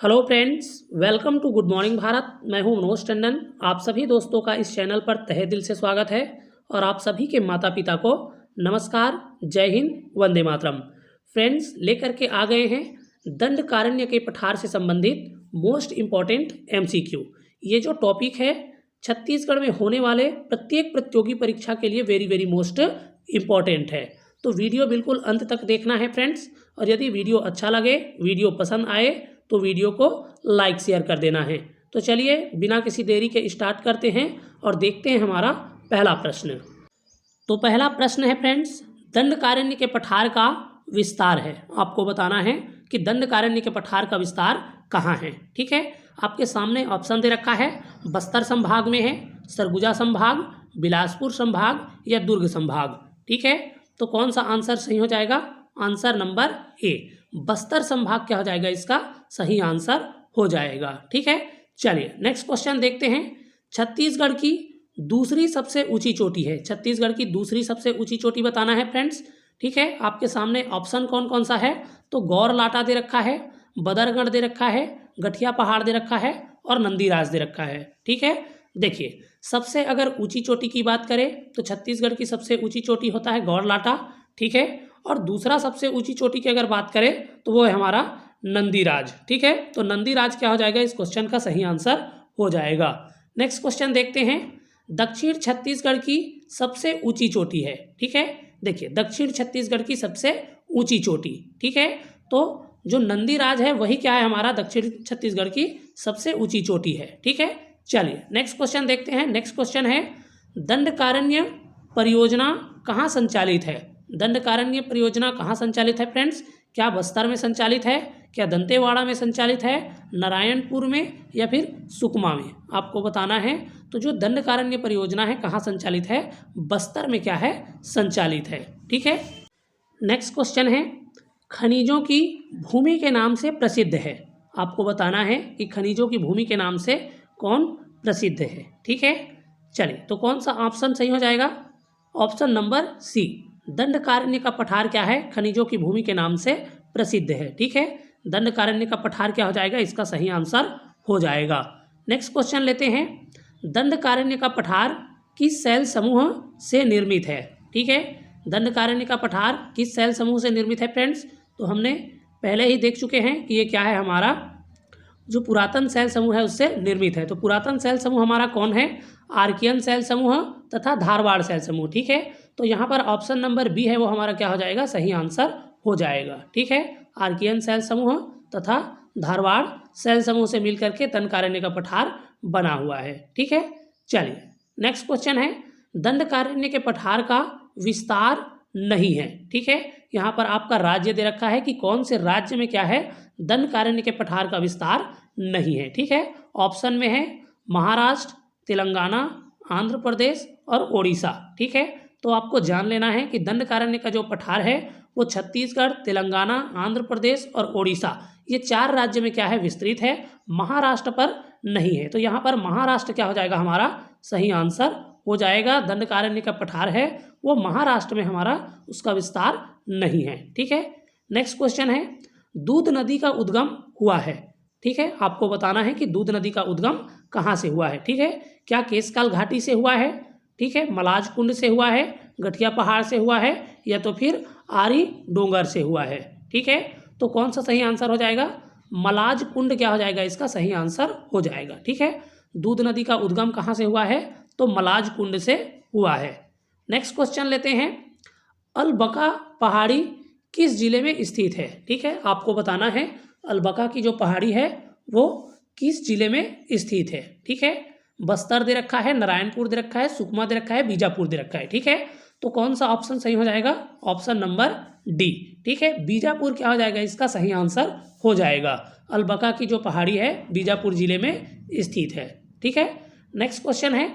Hello friends, welcome to good morning Bharat. मैं हूं मनोज टंडन। आप सभी दोस्तों का इस चैनल पर तहे दिल से स्वागत है और आप सभी के माता पिता को नमस्कार, जय हिंद, वंदे मातरम। फ्रेंड्स, लेकर के आ गए हैं दंडकारण्य के पठार से संबंधित मोस्ट इम्पॉर्टेंट एमसीक्यू। ये जो टॉपिक है छत्तीसगढ़ में होने वाले प्रत्येक प्रतियोगी परीक्षा के लिए वेरी वेरी मोस्ट इम्पॉर्टेंट है। तो वीडियो बिल्कुल अंत तक देखना है फ्रेंड्स, और यदि वीडियो अच्छा लगे, वीडियो पसंद आए तो वीडियो को लाइक शेयर कर देना है। तो चलिए बिना किसी देरी के स्टार्ट करते हैं और देखते हैं हमारा पहला प्रश्न। तो पहला प्रश्न है फ्रेंड्स, दंडकारण्य के पठार का विस्तार है। आपको बताना है कि दंडकारण्य के पठार का विस्तार कहाँ है। ठीक है, आपके सामने ऑप्शन दे रखा है, बस्तर संभाग में है, सरगुजा संभाग, बिलासपुर संभाग या दुर्ग संभाग। ठीक है, तो कौन सा आंसर सही हो जाएगा? आंसर नंबर ए, बस्तर संभाग क्या हो जाएगा? इसका सही आंसर हो जाएगा। ठीक है, चलिए नेक्स्ट क्वेश्चन देखते हैं। छत्तीसगढ़ की दूसरी सबसे ऊंची चोटी है। छत्तीसगढ़ की दूसरी सबसे ऊंची चोटी बताना है फ्रेंड्स। ठीक है, आपके सामने ऑप्शन कौन कौन सा है? तो गौरलाटा दे रखा है, बदरगढ़ दे रखा है, गठिया पहाड़ दे रखा है और नंदीराज दे रखा है। ठीक है, देखिए सबसे अगर ऊंची चोटी की बात करें तो छत्तीसगढ़ की सबसे ऊंची चोटी होता है गौरलाटा। ठीक है, और दूसरा सबसे ऊंची चोटी की अगर बात करें तो वो है हमारा नंदीराज। ठीक है, तो नंदीराज क्या हो जाएगा? इस क्वेश्चन का सही आंसर हो जाएगा। नेक्स्ट क्वेश्चन देखते हैं। दक्षिण छत्तीसगढ़ की सबसे ऊंची चोटी है। ठीक है, देखिए दक्षिण छत्तीसगढ़ की सबसे ऊंची चोटी। ठीक है, तो जो नंदीराज है वही क्या है? हमारा दक्षिण छत्तीसगढ़ की सबसे ऊंची चोटी है। ठीक है, चलिए नेक्स्ट क्वेश्चन देखते हैं। नेक्स्ट क्वेश्चन है, दंडकारण्य परियोजना कहाँ संचालित है? दंडकारण्य परियोजना कहाँ संचालित है फ्रेंड्स? क्या बस्तर में संचालित है, क्या दंतेवाड़ा में संचालित है, नारायणपुर में या फिर सुकमा में? आपको बताना है। तो जो दंडकारण्य परियोजना है कहाँ संचालित है? बस्तर में क्या है? संचालित है। ठीक है, नेक्स्ट क्वेश्चन है, खनिजों की भूमि के नाम से प्रसिद्ध है। आपको बताना है कि खनिजों की भूमि के नाम से कौन प्रसिद्ध है। ठीक है, चलिए तो कौन सा ऑप्शन सही हो जाएगा? ऑप्शन नंबर सी, दंडकारण्य का पठार क्या है? खनिजों की भूमि के नाम से प्रसिद्ध है। ठीक है, दंडकारण्य का पठार क्या हो जाएगा? इसका सही आंसर हो जाएगा। नेक्स्ट क्वेश्चन लेते हैं। दंडकारण्य का पठार किस शैल समूह से निर्मित है? ठीक है, दंडकारण्य का पठार किस शैल समूह से निर्मित है फ्रेंड्स? तो हमने पहले ही देख चुके हैं कि ये क्या है? हमारा जो पुरातन शैल समूह है उससे निर्मित है। तो पुरातन शैल समूह हमारा कौन है? आर्कियन शैल समूह तथा धारवाड़ शैल समूह। ठीक है, तो यहाँ पर ऑप्शन नंबर बी है वो हमारा क्या हो जाएगा? सही आंसर हो जाएगा। ठीक है, आर्कियन शैल समूह तथा धारवाड़ शैल समूह से मिलकर के दंडकारण्य का पठार बना हुआ है। ठीक है, चलिए नेक्स्ट क्वेश्चन है, दंडकारण्य के पठार का विस्तार नहीं है। ठीक है, यहाँ पर आपका राज्य दे रखा है कि कौन से राज्य में क्या है? दंडकारण्य के पठार का विस्तार नहीं है। ठीक है, ऑप्शन में है महाराष्ट्र, तेलंगाना, आंध्र प्रदेश और ओडिशा। ठीक है, तो आपको जान लेना है कि दंडकारण्य का जो पठार है वो छत्तीसगढ़, तेलंगाना, आंध्र प्रदेश और ओडिशा, ये 4 राज्य में क्या है? विस्तृत है। महाराष्ट्र पर नहीं है। तो यहाँ पर महाराष्ट्र क्या हो जाएगा? हमारा सही आंसर हो जाएगा। दंडकारण्य का पठार है वो महाराष्ट्र में हमारा उसका विस्तार नहीं है। ठीक है, नेक्स्ट क्वेश्चन है, दूध नदी का उद्गम हुआ है। ठीक है, आपको बताना है कि दूध नदी का उद्गम कहाँ से हुआ है। ठीक है, क्या केशकाल घाटी से हुआ है? ठीक है, मलाज कुंड से हुआ है, गठिया पहाड़ से हुआ है या तो फिर आरी डोंगर से हुआ है? ठीक है, तो कौन सा सही आंसर हो जाएगा? मलाज कुंड क्या हो जाएगा? इसका सही आंसर हो जाएगा। ठीक है, दूध नदी का उद्गम कहाँ से हुआ है? तो मलाज कुंड से हुआ है। नेक्स्ट क्वेश्चन लेते हैं, अलबका पहाड़ी किस जिले में स्थित है? ठीक है, आपको बताना है अलबका की जो पहाड़ी है वो किस जिले में स्थित है। ठीक है, बस्तर दे रखा है, नारायणपुर दे रखा है, सुकमा दे रखा है, बीजापुर दे रखा है। ठीक है, तो कौन सा ऑप्शन सही हो जाएगा? Option number D. ठीक है, बीजापुर क्या हो जाएगा? इसका सही आंसर हो जाएगा। अलबका की जो पहाड़ी है बीजापुर जिले में स्थित है। ठीक है, नेक्स्ट क्वेश्चन है,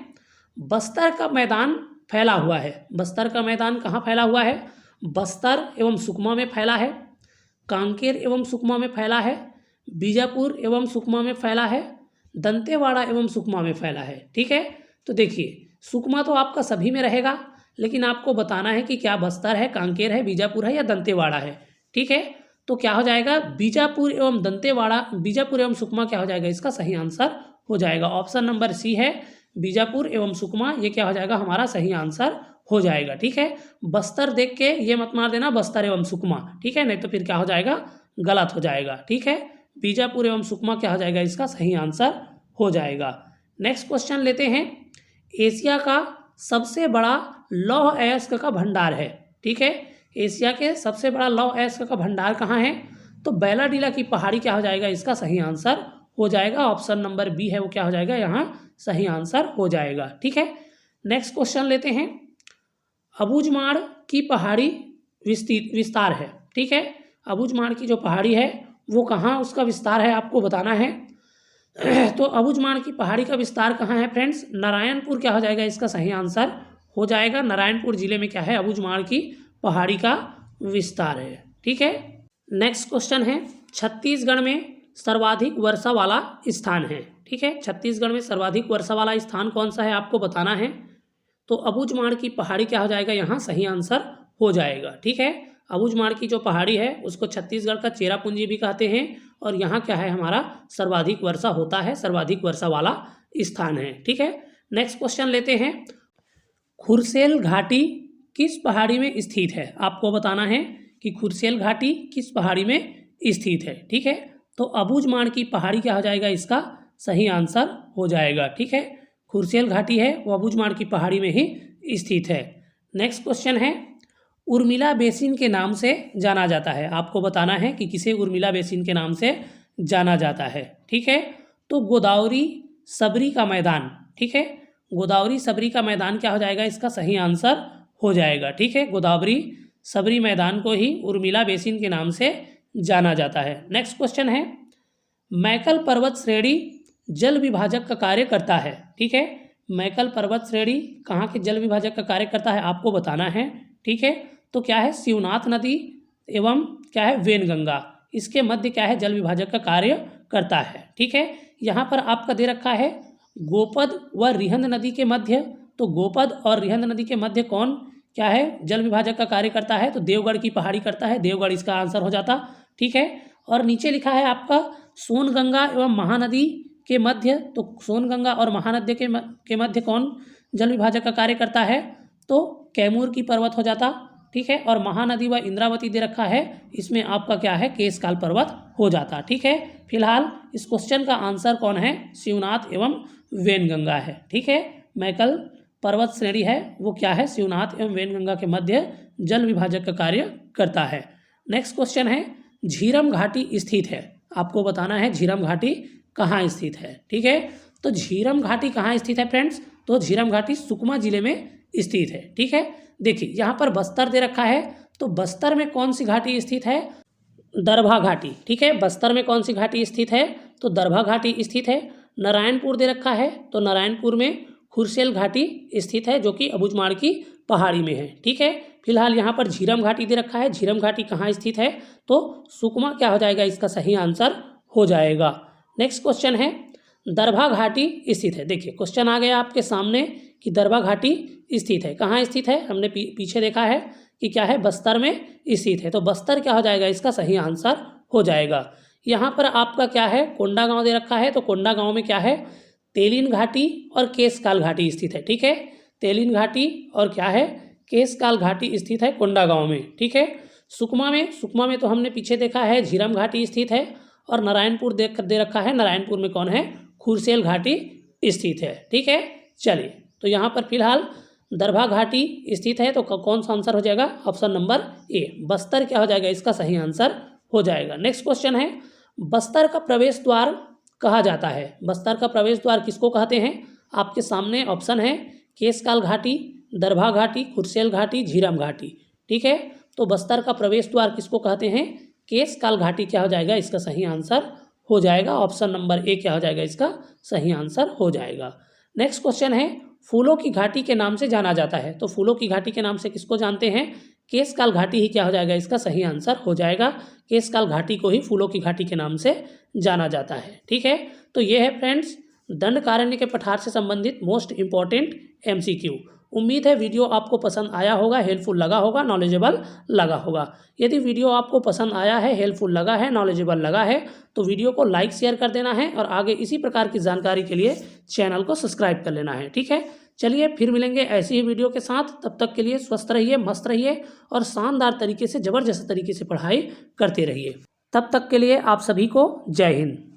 बस्तर का मैदान फैला हुआ है। बस्तर का मैदान कहाँ फैला हुआ है? बस्तर एवं सुकमा में फैला है, कांकेर एवं सुकमा में फैला है, बीजापुर एवं सुकमा में फैला है, दंतेवाड़ा एवं सुकमा में फैला है। ठीक है, तो देखिए सुकमा तो आपका सभी में रहेगा, लेकिन आपको बताना है कि क्या बस्तर है, कांकेर है, बीजापुर है या दंतेवाड़ा है। ठीक है, तो क्या हो जाएगा, बीजापुर एवं दंतेवाड़ा, बीजापुर एवं सुकमा क्या हो जाएगा, इसका सही आंसर हो जाएगा। ऑप्शन नंबर सी है बीजापुर एवं सुकमा, ये क्या हो जाएगा, हमारा सही आंसर हो जाएगा। ठीक है, बस्तर देख के ये मत मार देना बस्तर एवं सुकमा, ठीक है, नहीं तो फिर क्या हो जाएगा, गलत हो जाएगा। ठीक है, बीजापुर एवं सुकमा क्या हो जाएगा, इसका सही आंसर हो जाएगा। नेक्स्ट क्वेश्चन लेते हैं, एशिया का सबसे बड़ा लौह अयस्क का भंडार है। ठीक है, एशिया के सबसे बड़ा लौह अयस्क का भंडार कहाँ है, तो बैलाडीला की पहाड़ी क्या हो जाएगा, इसका सही आंसर हो जाएगा। ऑप्शन नंबर बी है वो क्या हो जाएगा, यहाँ सही आंसर हो जाएगा। ठीक है, नेक्स्ट क्वेश्चन लेते हैं, अबूझमाड़ की पहाड़ी विस्तार है। ठीक है, अबूझमाड़ की जो पहाड़ी है वो कहाँ उसका विस्तार है, आपको बताना है। तो अबूझमाड़ की पहाड़ी का विस्तार कहाँ है फ्रेंड्स, नारायणपुर क्या हो जाएगा, इसका सही आंसर हो जाएगा। नारायणपुर जिले में क्या है, अबूझमाड़ की पहाड़ी का विस्तार है। ठीक है, नेक्स्ट क्वेश्चन है, छत्तीसगढ़ में सर्वाधिक वर्षा वाला स्थान है। ठीक है, छत्तीसगढ़ में सर्वाधिक वर्षा वाला स्थान कौन सा है, आपको बताना है। तो अबूझमाड़ की पहाड़ी क्या हो जाएगा, यहाँ सही आंसर हो जाएगा। ठीक है, अबूझमाड़ की जो पहाड़ी है उसको छत्तीसगढ़ का चेरापूंजी भी कहते हैं, और यहाँ क्या है, हमारा सर्वाधिक वर्षा होता है, सर्वाधिक वर्षा वाला स्थान है। ठीक है, नेक्स्ट क्वेश्चन लेते हैं, खुरसेल घाटी किस पहाड़ी में स्थित है, आपको बताना है कि खुरसेल घाटी किस पहाड़ी में स्थित है। ठीक है, तो अबूझमाड़ की पहाड़ी क्या हो जाएगा, इसका सही आंसर हो जाएगा। ठीक है, खुरसेल घाटी है वो अबूझमाड़ की पहाड़ी में ही स्थित है। नेक्स्ट क्वेश्चन है, उर्मिला बेसिन के नाम से जाना जाता है, आपको बताना है कि किसे उर्मिला बेसिन के नाम से जाना जाता है। ठीक है, तो गोदावरी सबरी का मैदान, ठीक है, गोदावरी सबरी का मैदान क्या हो जाएगा, इसका सही आंसर हो जाएगा। ठीक है, गोदावरी सबरी मैदान को ही उर्मिला बेसिन के नाम से जाना जाता है। नेक्स्ट क्वेश्चन है, मैकल पर्वत श्रेणी जल विभाजक का कार्य करता है। ठीक है, मैकल पर्वत श्रेणी कहाँ के जल विभाजक का कार्य करता है, आपको बताना है। ठीक है, तो क्या है, शिवनाथ नदी एवं क्या है, वेनगंगा, इसके मध्य क्या है, जल विभाजक का कार्य करता है। ठीक है, यहाँ पर आपका दे रखा है गोपद व रिहंद नदी के मध्य, तो गोपद और रिहंद नदी के मध्य कौन क्या है, जल विभाजक का कार्य करता है, तो देवगढ़ की पहाड़ी करता है, देवगढ़ इसका आंसर हो जाता। ठीक है, और नीचे लिखा है आपका सोनगंगा एवं महानदी के मध्य, तो सोनगंगा और महानदी के मध्य कौन जल विभाजक का कार्य करता है, तो कैमूर की पर्वत हो जाता। ठीक है, और महानदी व इंद्रावती दे रखा है, इसमें आपका क्या है, केशकाल पर्वत हो जाता। ठीक है, फिलहाल इस क्वेश्चन का आंसर कौन है, शिवनाथ एवं वेनगंगा है। ठीक है, मैकल पर्वत श्रेणी है वो क्या है, शिवनाथ एवं वेनगंगा के मध्य जल विभाजक का कार्य करता है। नेक्स्ट क्वेश्चन है, झीरम घाटी स्थित है, आपको बताना है झीरम घाटी कहाँ स्थित है। ठीक है, तो झीरम घाटी कहाँ स्थित है फ्रेंड्स, तो झीरम घाटी सुकमा जिले में स्थित है। ठीक है, देखिए यहाँ पर बस्तर दे रखा है, तो बस्तर में कौन सी घाटी स्थित है, दरभा घाटी। ठीक है, बस्तर में कौन सी घाटी स्थित है, तो दरभा घाटी स्थित है। नारायणपुर दे रखा है, तो नारायणपुर में खुरसेल घाटी स्थित है जो कि अबूझमाड़ की पहाड़ी में है। ठीक है, फिलहाल यहाँ पर झीरम घाटी दे रखा है, झीरम घाटी कहाँ स्थित है, तो सुकमा क्या हो जाएगा, इसका सही आंसर हो जाएगा। नेक्स्ट क्वेश्चन है, दरभा घाटी स्थित है, देखिए क्वेश्चन आ गया आपके सामने कि दरभा घाटी स्थित है, कहाँ स्थित है, हमने पीछे देखा है कि क्या है, बस्तर में स्थित है, तो बस्तर क्या हो जाएगा, इसका सही आंसर हो जाएगा। यहाँ पर आपका क्या है, कोंडागांव दे रखा है, तो कोंडागांव में क्या है, तेलिन घाटी और केशकाल घाटी स्थित है। ठीक है, तेलिन घाटी और क्या है, केशकाल घाटी स्थित है कोंडागांव में। ठीक है, सुकमा में तो हमने पीछे देखा है झीरम घाटी स्थित है, और नारायणपुर दे रखा है, नारायणपुर में कौन है, खुरसेल घाटी स्थित है। ठीक है, चलिए तो यहाँ पर फिलहाल दरभा घाटी स्थित है, तो कौन सा आंसर हो जाएगा, ऑप्शन नंबर ए, बस्तर क्या हो जाएगा, इसका सही आंसर हो जाएगा। नेक्स्ट क्वेश्चन है, बस्तर का प्रवेश द्वार कहा जाता है, बस्तर का प्रवेश द्वार किसको कहते हैं, आपके सामने ऑप्शन है केशकाल घाटी, दरभा घाटी, खुरसेल घाटी, झीरम घाटी। ठीक है, तो बस्तर का प्रवेश द्वार किसको कहते हैं, केशकाल घाटी क्या हो जाएगा, इसका सही आंसर हो जाएगा। ऑप्शन नंबर ए क्या हो जाएगा, इसका सही आंसर हो जाएगा। नेक्स्ट क्वेश्चन है, फूलों की घाटी के नाम से जाना जाता है, तो फूलों की घाटी के नाम से किसको जानते हैं, केशकाल घाटी ही क्या हो जाएगा, इसका सही आंसर हो जाएगा। केशकाल घाटी को ही फूलों की घाटी के नाम से जाना जाता है। ठीक है, तो ये है फ्रेंड्स दंडकारण्य के पठार से संबंधित मोस्ट इंपॉर्टेंट MCQ। उम्मीद है वीडियो आपको पसंद आया होगा, हेल्पफुल लगा होगा, नॉलेजेबल लगा होगा। यदि वीडियो आपको पसंद आया है, हेल्पफुल लगा है, नॉलेजेबल लगा है तो वीडियो को लाइक शेयर कर देना है और आगे इसी प्रकार की जानकारी के लिए चैनल को सब्सक्राइब कर लेना है। ठीक है, चलिए फिर मिलेंगे ऐसी ही वीडियो के साथ। तब तक के लिए स्वस्थ रहिए, मस्त रहिए और शानदार तरीके से, ज़बरदस्त तरीके से पढ़ाई करते रहिए। तब तक के लिए आप सभी को जय हिंद।